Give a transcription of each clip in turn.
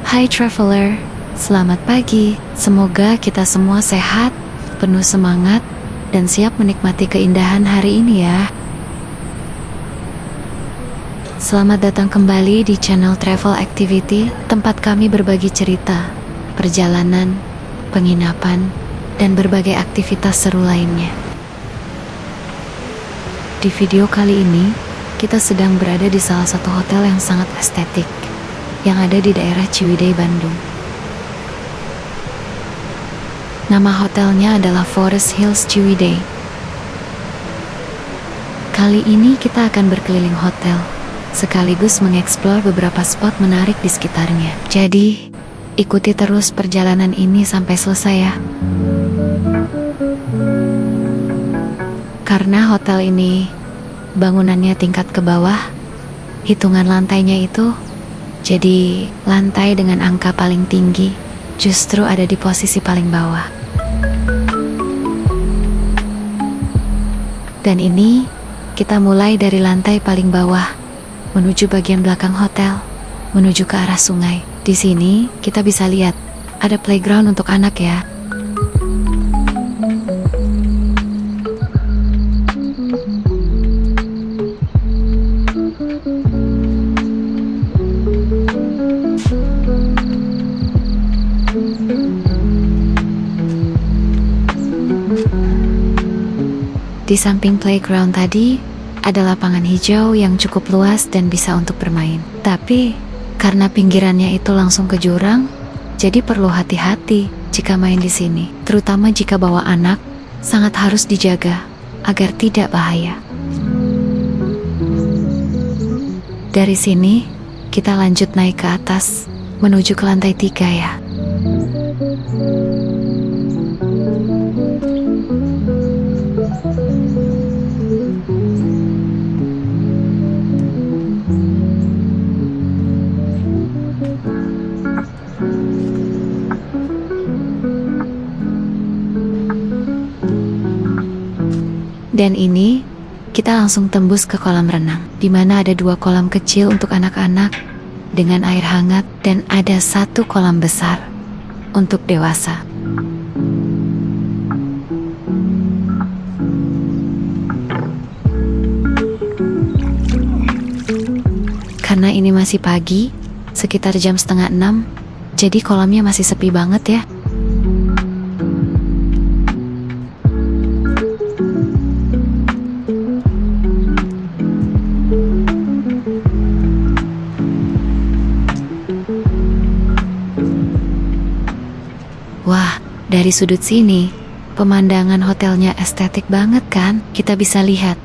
Hai traveler, selamat pagi. Semoga kita semua sehat, penuh semangat, dan siap menikmati keindahan hari ini ya. Selamat datang kembali di channel Travel Activity, tempat kami berbagi cerita, perjalanan, penginapan, dan berbagai aktivitas seru lainnya. Di video kali ini, kita sedang berada di salah satu hotel yang sangat estetik, yang ada di daerah Ciwidey, Bandung. Nama hotelnya adalah Forest Hills Ciwidey. Kali ini kita akan berkeliling hotel, sekaligus mengeksplor beberapa spot menarik di sekitarnya. Jadi, ikuti terus perjalanan ini sampai selesai ya. Karena hotel ini bangunannya tingkat ke bawah, hitungan lantainya itu jadi lantai dengan angka paling tinggi justru ada di posisi paling bawah. Dan ini kita mulai dari lantai paling bawah menuju bagian belakang hotel, menuju ke arah sungai. Di sini kita bisa lihat ada playground untuk anak ya. Di samping playground tadi, ada lapangan hijau yang cukup luas dan bisa untuk bermain. Tapi, karena pinggirannya itu langsung ke jurang, jadi perlu hati-hati jika main di sini. Terutama jika bawa anak, sangat harus dijaga agar tidak bahaya. Dari sini, kita lanjut naik ke atas, menuju ke lantai 3 ya. Dan ini, kita langsung tembus ke kolam renang, di mana ada 2 kolam kecil untuk anak-anak dengan air hangat dan ada 1 kolam besar untuk dewasa. Karena ini masih pagi, sekitar jam 5:30, jadi kolamnya masih sepi banget ya. Wah, dari sudut sini, pemandangan hotelnya estetik banget kan? Kita bisa lihat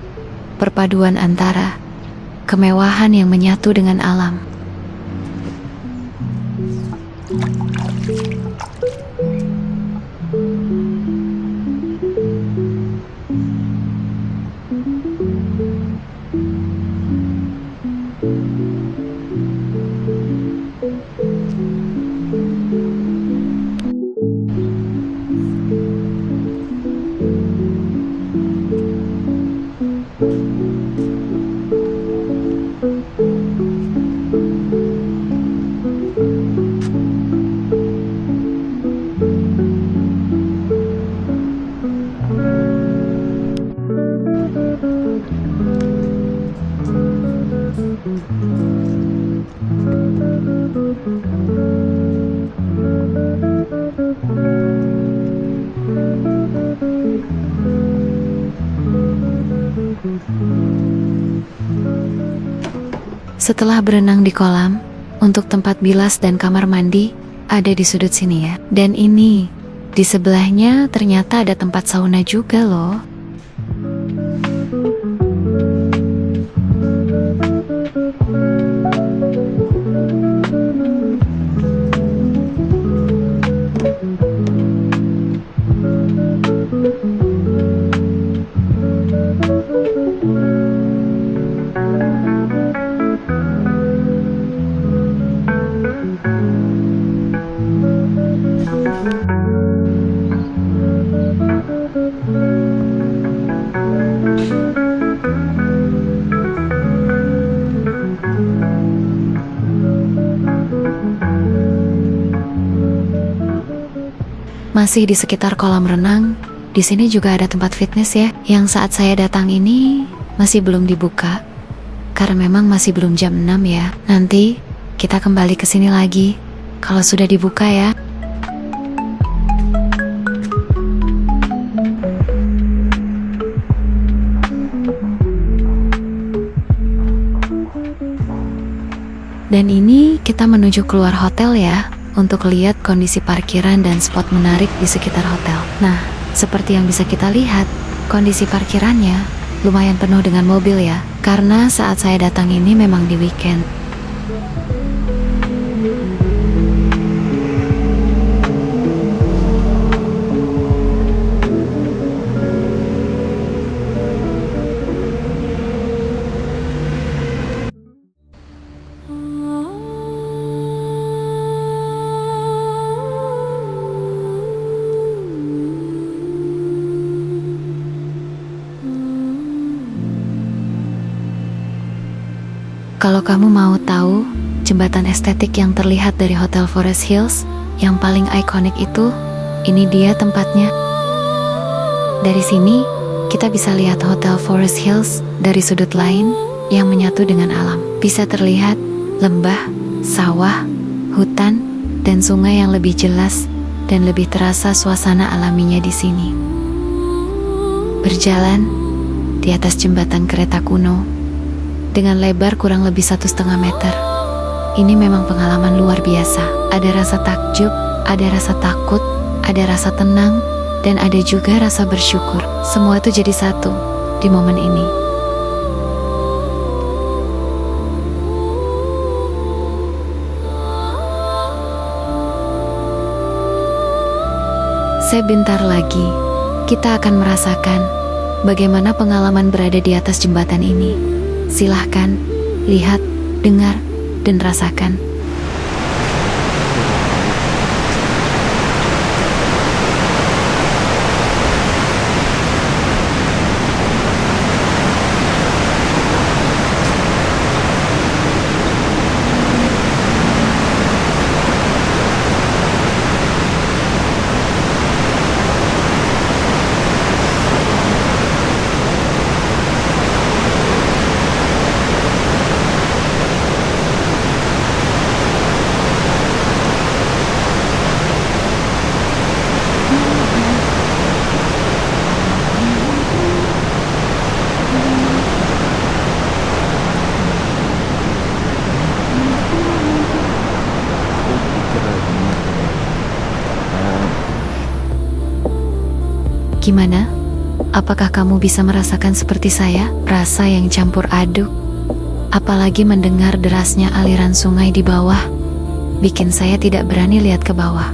perpaduan antara kemewahan yang menyatu dengan alam. Setelah berenang di kolam, untuk tempat bilas dan kamar mandi ada di sudut sini ya. Dan ini, di sebelahnya ternyata ada tempat sauna juga loh. masih di sekitar kolam renang. Di sini juga ada tempat fitness ya, yang saat saya datang ini masih belum dibuka. Karena memang masih belum jam 6 ya. Nanti kita kembali ke sini lagi kalau sudah dibuka ya. Dan ini kita menuju keluar hotel ya, untuk lihat kondisi parkiran dan spot menarik di sekitar hotel. Nah, seperti yang bisa kita lihat, kondisi parkirannya lumayan penuh dengan mobil ya, karena saat saya datang ini memang di weekend. Kalau kamu mau tahu jembatan estetik yang terlihat dari Hotel Forest Hills yang paling ikonik itu, ini dia tempatnya. Dari sini, kita bisa lihat Hotel Forest Hills dari sudut lain yang menyatu dengan alam. Bisa terlihat lembah, sawah, hutan, dan sungai yang lebih jelas dan lebih terasa suasana alaminya di sini. Berjalan di atas jembatan kereta kuno dengan lebar kurang lebih 1,5 meter. Ini memang pengalaman luar biasa. Ada rasa takjub, ada rasa takut, ada rasa tenang, dan ada juga rasa bersyukur. Semua itu jadi satu di momen ini. Sebentar lagi, kita akan merasakan bagaimana pengalaman berada di atas jembatan ini. Silahkan, lihat, dengar, dan rasakan. Gimana? Apakah kamu bisa merasakan seperti saya? Rasa yang campur aduk. Apalagi mendengar derasnya aliran sungai di bawah, bikin saya tidak berani lihat ke bawah.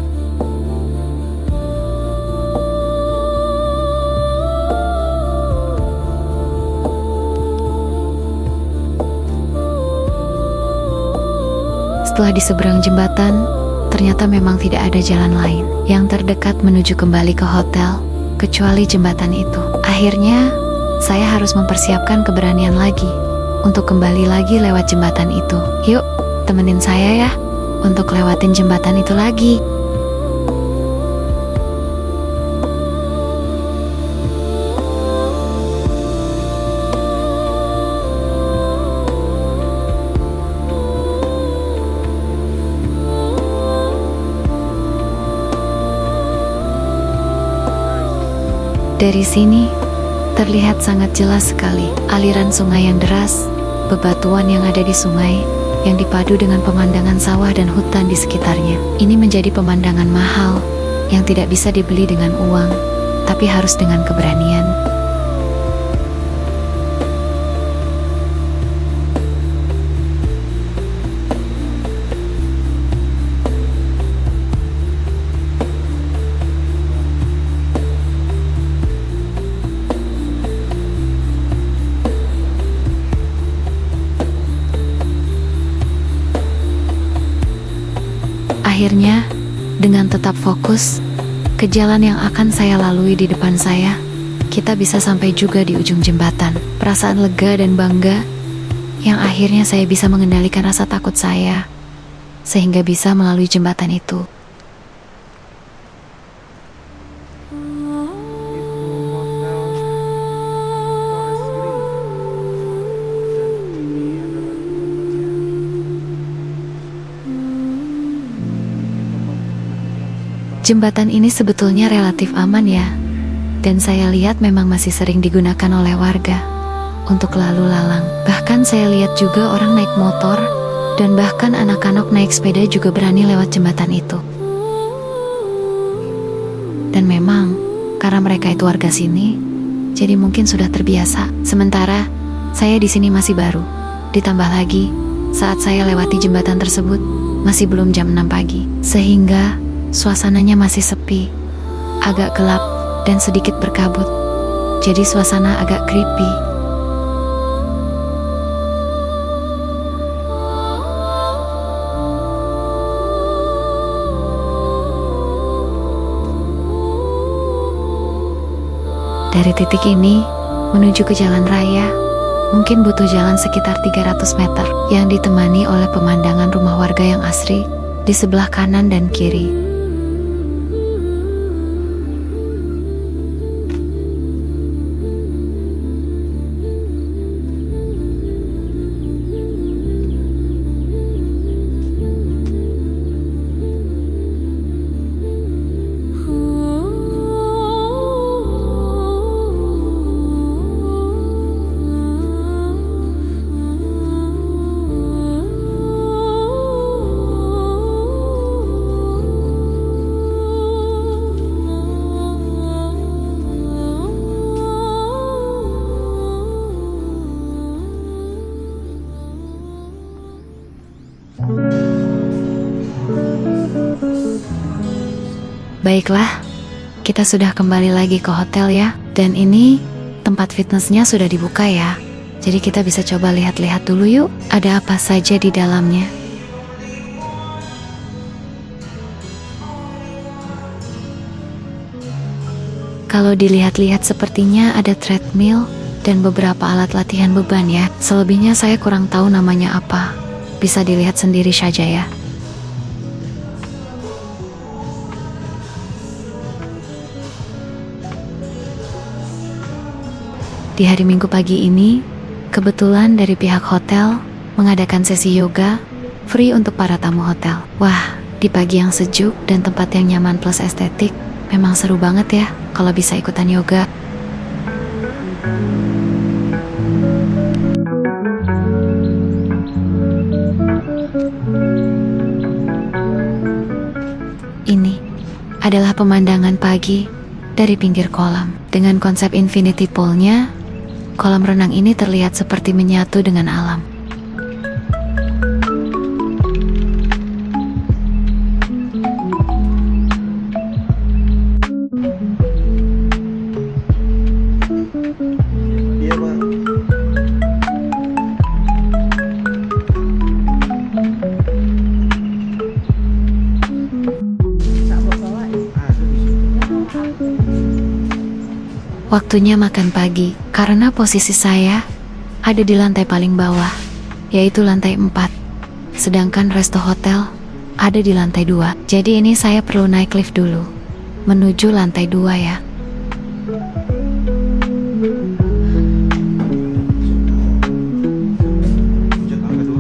Setelah di seberang jembatan, ternyata memang tidak ada jalan lain yang terdekat menuju kembali ke hotel, kecuali jembatan itu. Akhirnya, saya harus mempersiapkan keberanian lagi untuk kembali lagi lewat jembatan itu. Yuk, temenin saya ya untuk lewatin jembatan itu lagi. Dari sini, terlihat sangat jelas sekali aliran sungai yang deras, bebatuan yang ada di sungai, yang dipadu dengan pemandangan sawah dan hutan di sekitarnya. Ini menjadi pemandangan mahal, yang tidak bisa dibeli dengan uang, tapi harus dengan keberanian. Akhirnya, dengan tetap fokus ke jalan yang akan saya lalui di depan saya, kita bisa sampai juga di ujung jembatan. Perasaan lega dan bangga yang akhirnya saya bisa mengendalikan rasa takut saya, sehingga bisa melalui jembatan itu. Jembatan ini sebetulnya relatif aman ya, dan saya lihat memang masih sering digunakan oleh warga untuk lalu lalang. Bahkan saya lihat juga orang naik motor, dan bahkan anak-anak naik sepeda juga berani lewat jembatan itu. Dan memang, karena mereka itu warga sini, jadi mungkin sudah terbiasa. Sementara, saya di sini masih baru. Ditambah lagi, saat saya lewati jembatan tersebut, masih belum jam 6 pagi. Sehingga, suasananya masih sepi, agak gelap, dan sedikit berkabut. Jadi suasana agak creepy. Dari titik ini, menuju ke jalan raya, mungkin butuh jalan sekitar 300 meter, yang ditemani oleh pemandangan rumah warga yang asri di sebelah kanan dan kiri. Baiklah, kita sudah kembali lagi ke hotel ya. Dan ini tempat fitnessnya sudah dibuka ya. Jadi kita bisa coba lihat-lihat dulu yuk, ada apa saja di dalamnya. Kalau dilihat-lihat sepertinya ada treadmill dan beberapa alat latihan beban ya. Selebihnya saya kurang tahu namanya apa. Bisa dilihat sendiri saja ya. Di hari Minggu pagi ini, kebetulan dari pihak hotel mengadakan sesi yoga free untuk para tamu hotel. Wah, di pagi yang sejuk dan tempat yang nyaman plus estetik, memang seru banget ya kalau bisa ikutan yoga. Ini adalah pemandangan pagi dari pinggir kolam. Dengan konsep infinity pool-nya, kolam renang ini terlihat seperti menyatu dengan alam. Iya, Pak. Waktunya makan pagi, karena posisi saya ada di lantai paling bawah, yaitu lantai 4. Sedangkan resto hotel ada di lantai 2. Jadi ini saya perlu naik lift dulu, menuju lantai 2 ya. Lanjut angka 2.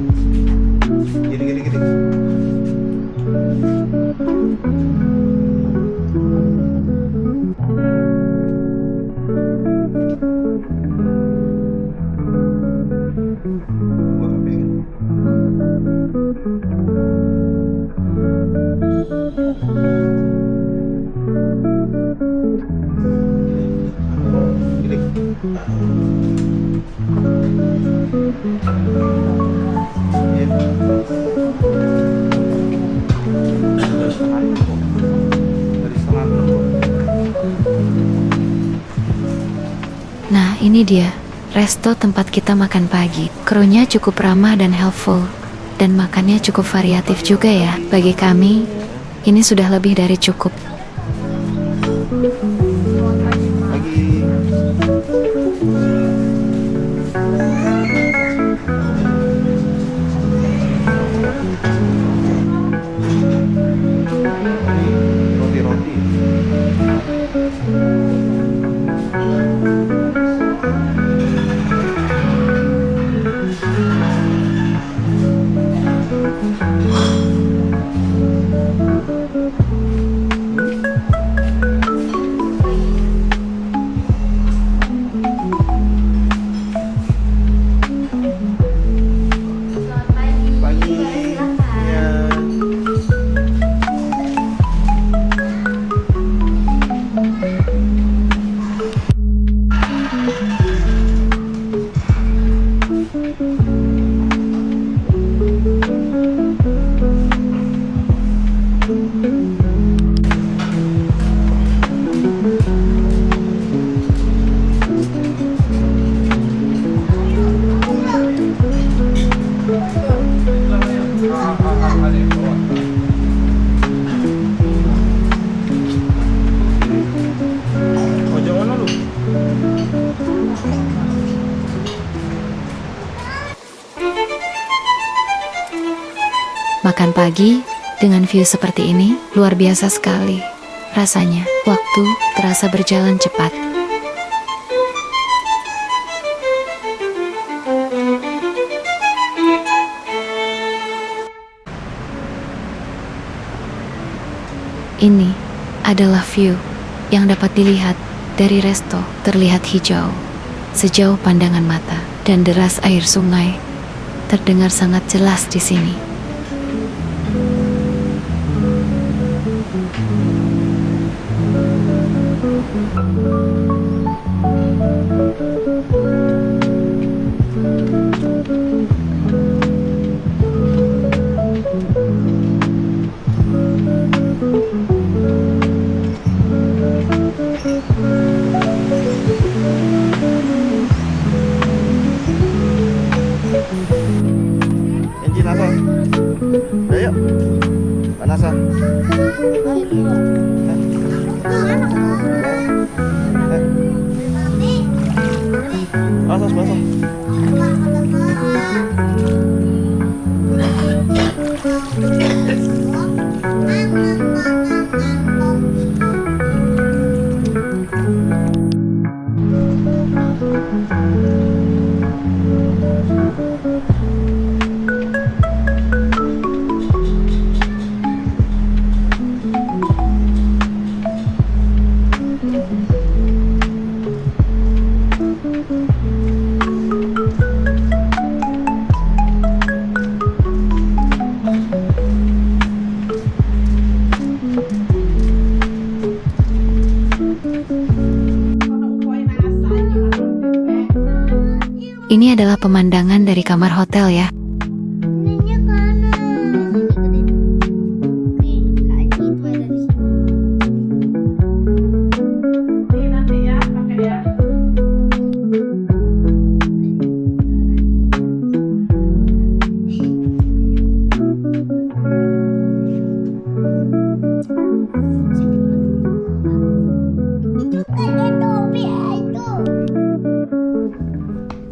Gini. Gua pengen. Gini. Iya. Dari setengah 6 kok. Dari setengah 6 kok. Nah ini dia, resto tempat kita makan pagi. Krunya cukup ramah dan helpful, dan makannya cukup variatif juga ya. Bagi kami, ini sudah lebih dari cukup. Lagi. Ini roti-roti. Makan pagi dengan view seperti ini luar biasa sekali. Rasanya waktu terasa berjalan cepat. Ini adalah view yang dapat dilihat dari resto. Terlihat hijau sejauh pandangan mata dan deras air sungai terdengar sangat jelas di sini. Kenji nasa. Ayo. Nasa. Basah, basah. Ini adalah pemandangan dari kamar hotel ya.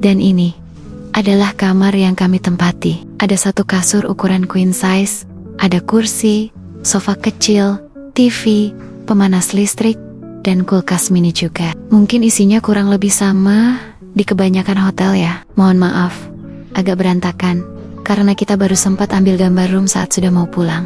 Dan ini adalah kamar yang kami tempati. Ada satu kasur ukuran queen size, ada kursi, sofa kecil, TV, pemanas listrik, dan kulkas mini juga. Mungkin isinya kurang lebih sama di kebanyakan hotel ya. Mohon maaf, agak berantakan, karena kita baru sempat ambil gambar room saat sudah mau pulang.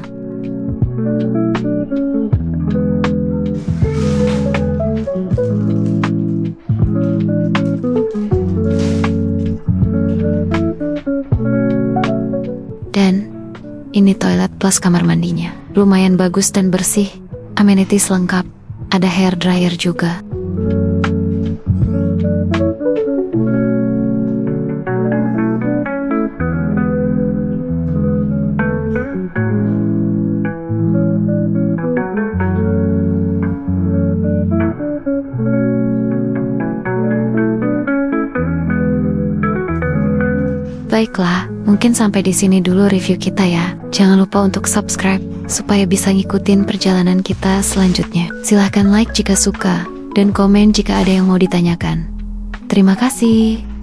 Dan ini toilet plus kamar mandinya. Lumayan bagus dan bersih. Amenities lengkap. Ada hair dryer juga. Baiklah, mungkin sampai di sini dulu review kita ya. Jangan lupa untuk subscribe supaya bisa ngikutin perjalanan kita selanjutnya. Silahkan like jika suka dan komen jika ada yang mau ditanyakan. Terima kasih.